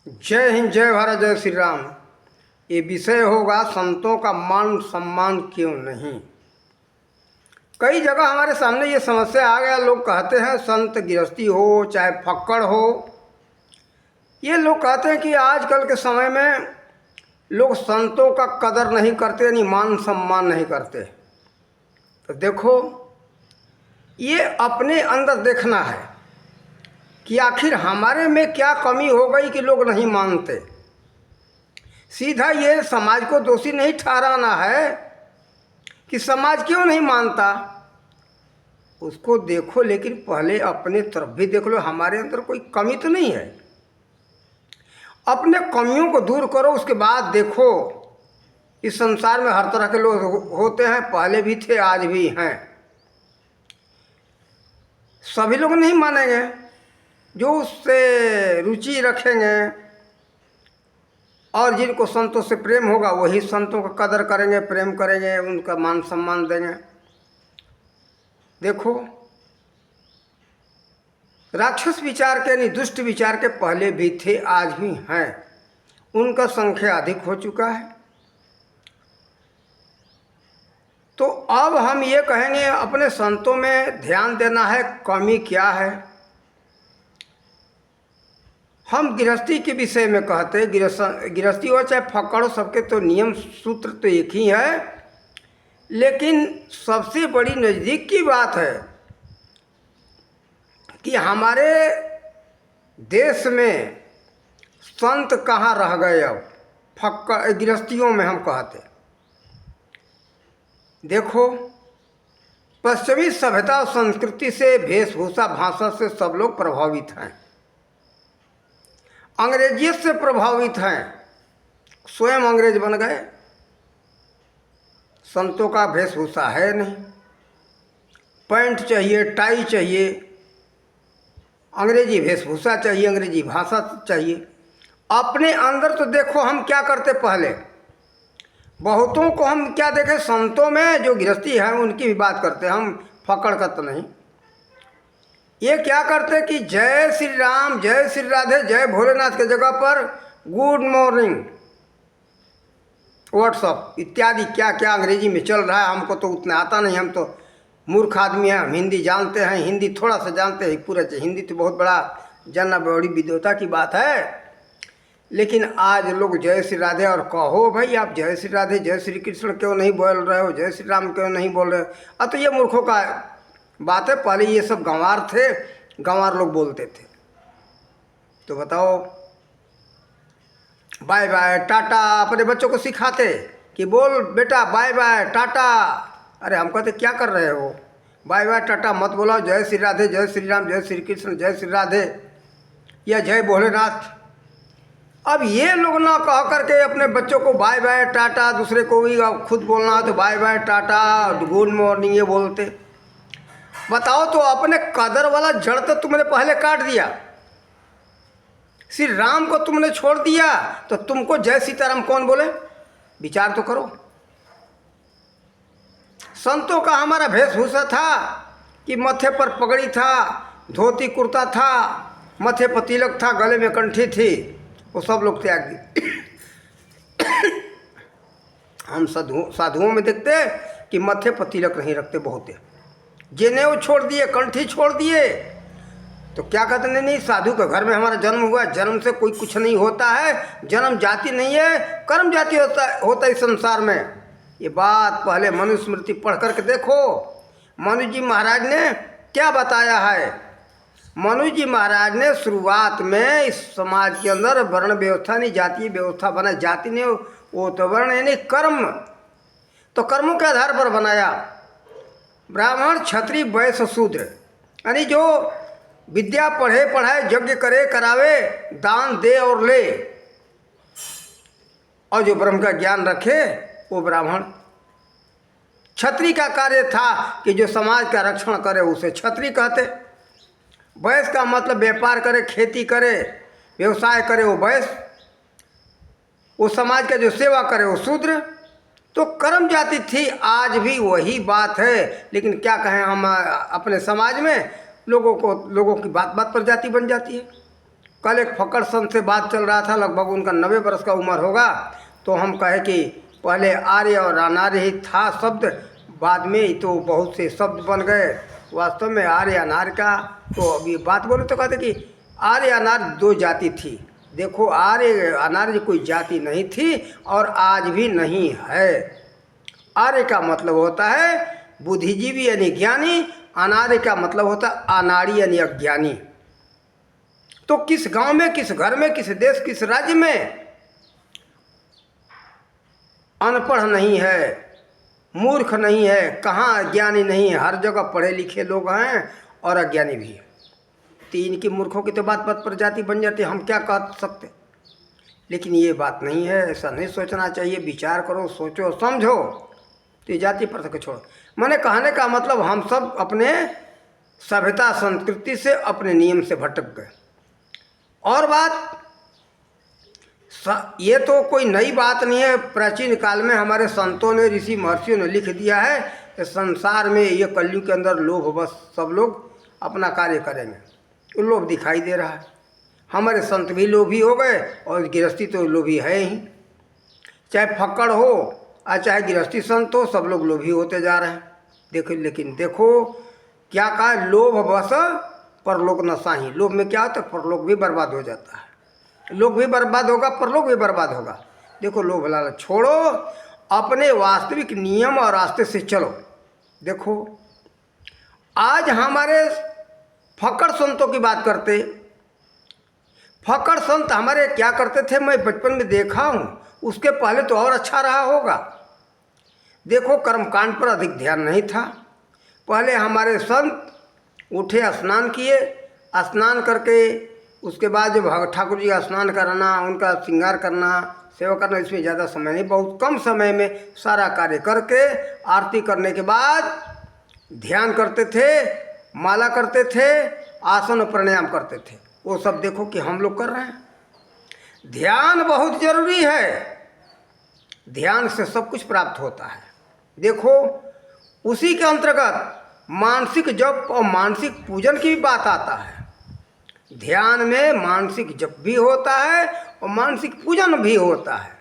जय हिंद, जय भारत, जय श्री राम। ये विषय होगा संतों का मान सम्मान क्यों नहीं। कई जगह हमारे सामने ये समस्या आ गया। लोग कहते हैं संत गृहस्थी हो चाहे फक्कड़ हो, ये लोग कहते हैं कि आजकल के समय में लोग संतों का कदर नहीं करते, यानी मान सम्मान नहीं करते। तो देखो, ये अपने अंदर देखना है कि आखिर हमारे में क्या कमी हो गई कि लोग नहीं मानते। सीधा ये समाज को दोषी नहीं ठहराना है कि समाज क्यों नहीं मानता, उसको देखो, लेकिन पहले अपने तरफ भी देख लो, हमारे अंदर कोई कमी तो नहीं है। अपने कमियों को दूर करो, उसके बाद देखो। इस संसार में हर तरह के लोग होते हैं, पहले भी थे, आज भी हैं। सभी लोग नहीं मानेंगे, जो उससे रुचि रखेंगे और जिनको संतों से प्रेम होगा वही संतों का कदर करेंगे, प्रेम करेंगे, उनका मान सम्मान देंगे। देखो, राक्षस विचार के यानी दुष्ट विचार के पहले भी थे, आज भी हैं। उनका संख्या अधिक हो चुका है। तो अब हम ये कहेंगे अपने संतों में ध्यान देना है, कमी क्या है। हम गृहस्थी के विषय में कहते, गृहस्थी हो चाहे फक्कड़ हो, सबके तो नियम सूत्र तो एक ही है। लेकिन सबसे बड़ी नज़दीक की बात है कि हमारे देश में संत कहाँ रह गए। अब फक्कड़ गृहस्थियों में हम कहते, देखो, पश्चिमी सभ्यता और संस्कृति से, वेशभूषा भाषा से सब लोग प्रभावित हैं, अंग्रेजियत से प्रभावित हैं, स्वयं अंग्रेज बन गए। संतों का वेशभूषा है नहीं, पैंट चाहिए, टाई चाहिए, अंग्रेजी वेशभूषा चाहिए, अंग्रेजी भाषा चाहिए। अपने अंदर तो देखो हम क्या करते। पहले बहुतों को हम क्या देखें, संतों में जो गृहस्थी है उनकी भी बात करते, हम फक्कड़ का तो नहीं। ये क्या करते कि जय श्री राम, जय श्री राधे, जय भोलेनाथ के जगह पर गुड मॉर्निंग, व्हाट्सअप इत्यादि क्या क्या अंग्रेजी में चल रहा है। हमको तो उतना आता नहीं, हम तो मूर्ख आदमी हैं। हम हिंदी जानते हैं, हिंदी थोड़ा सा जानते हैं, पूरा हिंदी तो बहुत बड़ा जानना बड़ी विद्वता की बात है। लेकिन आज लोग जय श्री राधे, और कहो भाई आप जय श्री राधे, जय श्री कृष्ण क्यों नहीं बोल रहे हो, जय श्री राम क्यों नहीं बोल रहे हो। अब तो ये मूर्खों का बात है। पहले ये सब गंवार थे, गंवार लोग बोलते थे। तो बताओ, बाय बाय टाटा अपने बच्चों को सिखाते कि बोल बेटा बाय बाय टाटा। अरे हम कहते क्या कर रहे हो, बाय बाय टाटा मत बोलो, जय श्री राधे, जय श्री राम, जय श्री कृष्ण, जय श्री राधे या जय भोलेनाथ। अब ये लोग ना कह करके अपने बच्चों को बाय बाय टाटा, दूसरे को भी खुद बोलना है तो bye bye tata, good morning ये बोलते। बताओ, तो अपने कदर वाला जड़ तो तुमने पहले काट दिया। श्री राम को तुमने छोड़ दिया तो तुमको जय सीताराम कौन बोले, विचार तो करो। संतों का हमारा वेशभूषा था कि मत्थे पर पगड़ी था, धोती कुर्ता था, मत्थे पर तिलक था, गले में कंठी थी, वो सब लोग त्याग दिए। हम साधुओं में देखते कि मत्थे पर तिलक नहीं रखते बहुत है, जिन्हें वो छोड़ दिए, कंठी छोड़ दिए। तो क्या कहते, नहीं नहीं साधु के घर में हमारा जन्म हुआ, जन्म से कोई कुछ नहीं होता है, जन्म जाति नहीं है, कर्म जाति होता इस संसार में। ये बात पहले मनुस्मृति पढ़ करके देखो। मनु जी महाराज ने क्या बताया है। मनु जी महाराज ने शुरुआत में इस समाज के अंदर वर्ण व्यवस्था नहीं, जातीय व्यवस्था बनाई। जाति ने वो तो वर्ण यानी कर्म, तो कर्मों के आधार पर बनाया। ब्राह्मण, क्षत्रिय, वैश्य, शूद्र, यानी जो विद्या पढ़े पढ़ाए, यज्ञ करे करावे, दान दे और ले, और जो ब्रह्म का ज्ञान रखे वो ब्राह्मण। क्षत्रिय का कार्य था कि जो समाज का रक्षण करे उसे क्षत्रिय कहते। वैश्य का मतलब व्यापार करे, खेती करे, व्यवसाय करे, वो वैश्य। वो समाज का जो सेवा करे वो शूद्र। तो कर्म जाति थी, आज भी वही बात है। लेकिन क्या कहें हम, अपने समाज में लोगों की बात बात पर जाति बन जाती है। कल एक फक्कड़ संत से बात चल रहा था, लगभग उनका 90 वर्ष का उम्र होगा। तो हम कहे कि पहले आर्य और अनार्य ही था शब्द, बाद में ही तो बहुत से शब्द बन गए। वास्तव में आर्य अनार्य का तो अभी बात बोले तो कहते कि आर्य अनार्य 2 जाति थी। देखो, आर्य अनार्य कोई जाति नहीं थी और आज भी नहीं है। आर्य का मतलब होता है बुद्धिजीवी यानी ज्ञानी, अनार्य का मतलब होता है अनाड़ी यानी अज्ञानी। तो किस गांव में, किस घर में, किस देश, किस राज्य में अनपढ़ नहीं है, मूर्ख नहीं है, कहाँ अज्ञानी नहीं है? हर जगह पढ़े लिखे लोग हैं और अज्ञानी भी है। तीन की मूर्खों की तो बात बात पर जाति बन जाती है, हम क्या कह सकते। लेकिन ये बात नहीं है, ऐसा नहीं सोचना चाहिए। विचार करो, सोचो, समझो। तो ये जाति प्रथा को छोड़ो। मैंने कहने का मतलब हम सब अपने सभ्यता संस्कृति से, अपने नियम से भटक गए। और बात, ये तो कोई नई बात नहीं है। प्राचीन काल में हमारे संतों ने, ऋषि महर्षियों ने लिख दिया है कि संसार में ये कलयुग के अंदर लोभ बस सब लोग अपना कार्य करेंगे। तो लोभ दिखाई दे रहा है। हमारे संत भी लोभी हो गए और गृहस्थी तो लोभी है ही। चाहे फक्कड़ हो और चाहे गृहस्थी संत हो, सब लोग लोभी होते जा रहे हैं। देखो, लेकिन देखो क्या कहा, लोभ बस परलोक नसाही। लोभ में क्या होता है, परलोक भी बर्बाद हो जाता है। लोक भी बर्बाद होगा, परलोक भी बर्बाद होगा। देखो, लोभ लालच छोड़ो, अपने वास्तविक नियम और रास्ते से चलो। देखो, आज हमारे फक्कड़ संतों की बात करते। फक्कड़ संत हमारे क्या करते थे, मैं बचपन में देखा हूँ। उसके पहले तो और अच्छा रहा होगा। देखो, कर्मकांड पर अधिक ध्यान नहीं था। पहले हमारे संत उठे, स्नान किए, स्नान करके उसके बाद जब ठाकुर जी का स्नान कराना, उनका श्रृंगार करना, सेवा करना, इसमें ज़्यादा समय नहीं, बहुत कम समय में सारा कार्य करके आरती करने के बाद ध्यान करते थे, माला करते थे, आसन और प्राणायाम करते थे। वो सब देखो कि हम लोग कर रहे हैं। ध्यान बहुत जरूरी है। ध्यान से सब कुछ प्राप्त होता है। देखो, उसी के अंतर्गत मानसिक जप और मानसिक पूजन की भी बात आता है। ध्यान में मानसिक जप भी होता है और मानसिक पूजन भी होता है।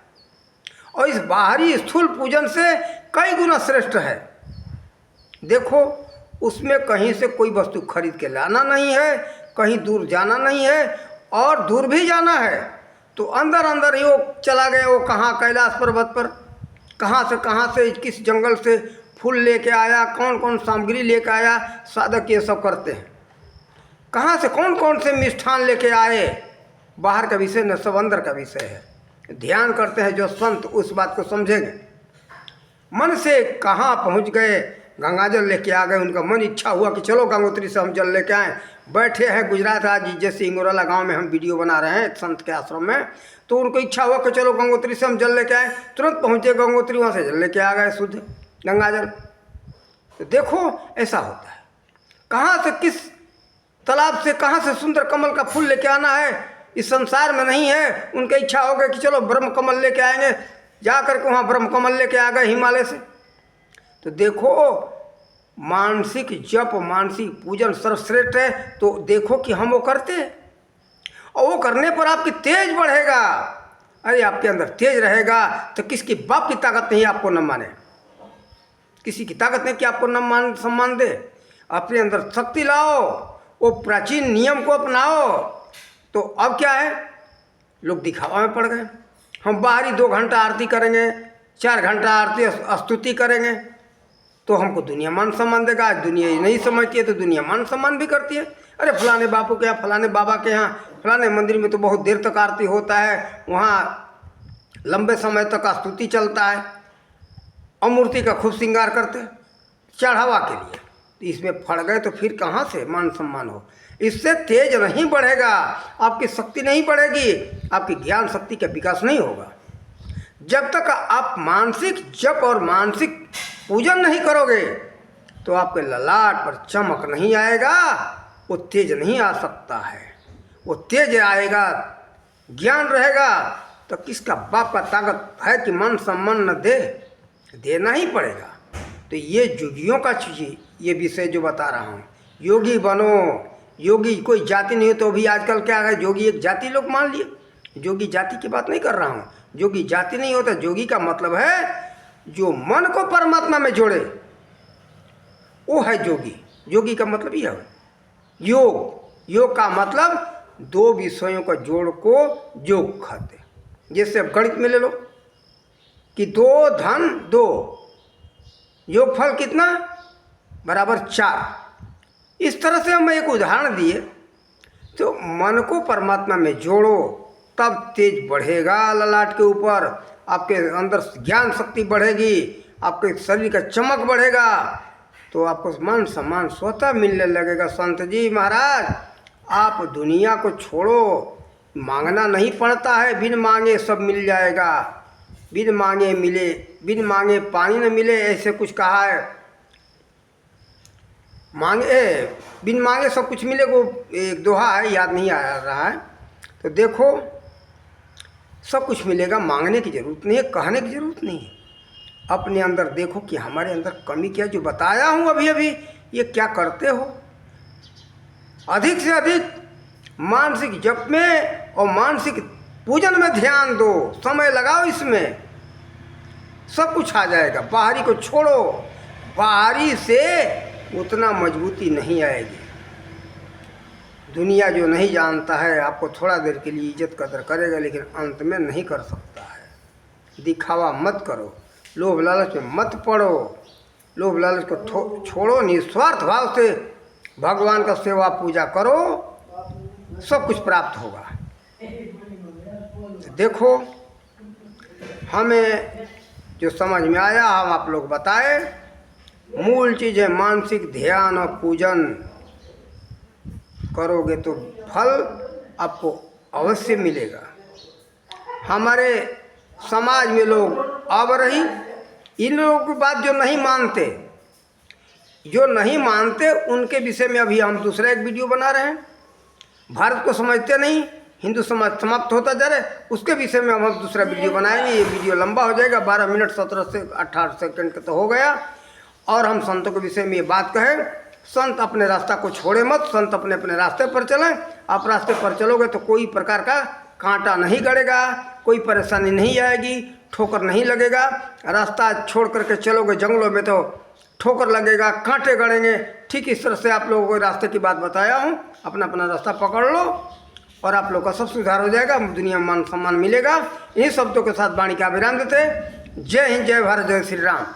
और इस बाहरी स्थूल पूजन से कई गुना श्रेष्ठ है। देखो, उसमें कहीं से कोई वस्तु खरीद के लाना नहीं है, कहीं दूर जाना नहीं है। और दूर भी जाना है तो अंदर अंदर ही वो चला गया, वो कहाँ कैलाश पर्वत पर कहाँ से किस जंगल से फूल लेके आया, कौन कौन सामग्री लेके आया। साधक ये सब करते हैं। कहाँ से कौन कौन से मिष्ठान लेके आए, बाहर का विषय न, सब अंदर का विषय है। ध्यान करते हैं जो संत, उस बात को समझेंगे। मन से कहाँ पहुँच गए, गंगाजल लेके आ गए। उनका मन इच्छा हुआ कि चलो गंगोत्री से हम जल लेके आए। बैठे हैं गुजरात, आज जैसे इंगोराला गांव में हम वीडियो बना रहे हैं एक संत के आश्रम में, तो उनको इच्छा हुआ कि चलो गंगोत्री से हम जल लेके आए। तुरंत पहुँचे गंगोत्री, वहाँ से जल लेके आ गए, शुद्ध गंगाजल। तो देखो, ऐसा होता है। कहाँ से, किस तालाब से, कहाँ से सुंदर कमल का फूल लेके आना है, इस संसार में नहीं है। उनकी इच्छा हो गई कि चलो ब्रह्म कमल लेके आएंगे, जा करके वहाँ ब्रह्म कमल लेके आ गए हिमालय से। तो देखो, मानसिक जप, मानसिक पूजन सर्वश्रेष्ठ है। तो देखो कि हम वो करते हैं, और वो करने पर आपकी तेज बढ़ेगा। अरे, आपके अंदर तेज रहेगा तो किसकी बाप की ताकत नहीं आपको न माने, किसी की ताकत नहीं कि आपको न मान सम्मान दे। अपने अंदर शक्ति लाओ, वो प्राचीन नियम को अपनाओ। तो अब क्या है, लोग दिखावा में पड़ गए। हम बाहरी 2 घंटा आरती करेंगे, 4 घंटा आरती स्तुति करेंगे तो हमको दुनिया मान सम्मान देगा। आज दुनिया ये नहीं समझती है तो दुनिया मान सम्मान भी करती है। अरे, फलाने बापू के यहाँ, फलाने बाबा के यहाँ, फलाने मंदिर में तो बहुत देर तक आरती होता है, वहाँ लंबे समय तक स्तुति चलता है और मूर्ति का खूब श्रृंगार करते हैं चढ़ावा के लिए। तो इसमें फड़ गए तो फिर कहाँ से मान सम्मान हो। इससे तेज नहीं बढ़ेगा, आपकी शक्ति नहीं बढ़ेगी, आपकी ज्ञान शक्ति का विकास नहीं होगा। जब तक आप मानसिक जप और मानसिक पूजन नहीं करोगे तो आपके ललाट पर चमक नहीं आएगा, वो तेज नहीं आ सकता है। वो तेज आएगा, ज्ञान रहेगा तो किसका बाप का ताकत है कि मन सम्मान न दे, देना ही पड़ेगा। तो ये योगियों का चीज़, ये विषय जो बता रहा हूँ, योगी बनो, योगी कोई जाति नहीं हो तो भी आजकल क्या है, जोगी एक जाति लोग मान लिए। जोगी जाति की बात नहीं कर रहा हूँ, जोगी जाति नहीं होता। जोगी का मतलब है जो मन को परमात्मा में जोड़े, वो है जोगी। जोगी का मतलब यह है योग। योग का मतलब दो विषयों का जोड़ को योग कहते। जैसे अब गणित में ले लो कि 2 धन 2 योगफल कितना बराबर 4। इस तरह से हम एक उदाहरण दिए। तो मन को परमात्मा में जोड़ो तब तेज बढ़ेगा ललाट के ऊपर, आपके अंदर ज्ञान शक्ति बढ़ेगी, आपके शरीर का चमक बढ़ेगा, तो आपको मान सम्मान स्वतः मिलने लगेगा। संत जी महाराज आप दुनिया को छोड़ो, मांगना नहीं पड़ता है, बिन मांगे सब मिल जाएगा। बिन मांगे मिले, बिन मांगे पानी न मिले, ऐसे कुछ कहा है। बिन मांगे सब कुछ मिले, वो एक दोहा है, याद नहीं आ रहा है। तो देखो सब कुछ मिलेगा, मांगने की ज़रूरत नहीं है, कहने की ज़रूरत नहीं है। अपने अंदर देखो कि हमारे अंदर कमी क्या, जो बताया हूँ अभी अभी, ये क्या करते हो। अधिक से अधिक मानसिक जप में और मानसिक पूजन में ध्यान दो, समय लगाओ, इसमें सब कुछ आ जाएगा। बाहरी को छोड़ो, बाहरी से उतना मजबूती नहीं आएगी। दुनिया जो नहीं जानता है आपको थोड़ा देर के लिए इज्जत कदर करेगा, लेकिन अंत में नहीं कर सकता है। दिखावा मत करो, लोभ लालच में मत पड़ो, लोभ लालच को छोड़ो, निस्वार्थ भाव से भगवान का सेवा पूजा करो, सब कुछ प्राप्त होगा। देखो हमें जो समझ में आया हम आप लोग बताए। मूल चीज़ है मानसिक ध्यान और पूजन करोगे तो फल आपको अवश्य मिलेगा। हमारे समाज में लोग अब रही, इन लोगों की बात जो नहीं मानते उनके विषय में अभी हम दूसरा एक वीडियो बना रहे हैं। भारत को समझते नहीं, हिंदू समाज समाप्त होता जा रहा है, उसके विषय में हम दूसरा वीडियो बनाएंगे। ये वीडियो लंबा हो जाएगा, 12 मिनट 17 से 18 सेकंड का तो हो गया। और हम संतों के विषय में ये बात कहें, संत अपने रास्ता को छोड़े मत, संत अपने अपने रास्ते पर चलें। आप रास्ते पर चलोगे तो कोई प्रकार का कांटा नहीं गड़ेगा, कोई परेशानी नहीं आएगी, ठोकर नहीं लगेगा। रास्ता छोड़ करके चलोगे जंगलों में तो ठोकर लगेगा, कांटे गड़ेंगे। ठीक इस तरह से आप लोगों को रास्ते की बात बताया हूँ। अपना अपना रास्ता पकड़ लो और आप लोग का सब सुधार हो जाएगा, दुनिया में मान सम्मान मिलेगा। इन्हीं शब्दों के साथ वाणी का विराम देते। जय हिंद, जय भारत, जय श्री राम।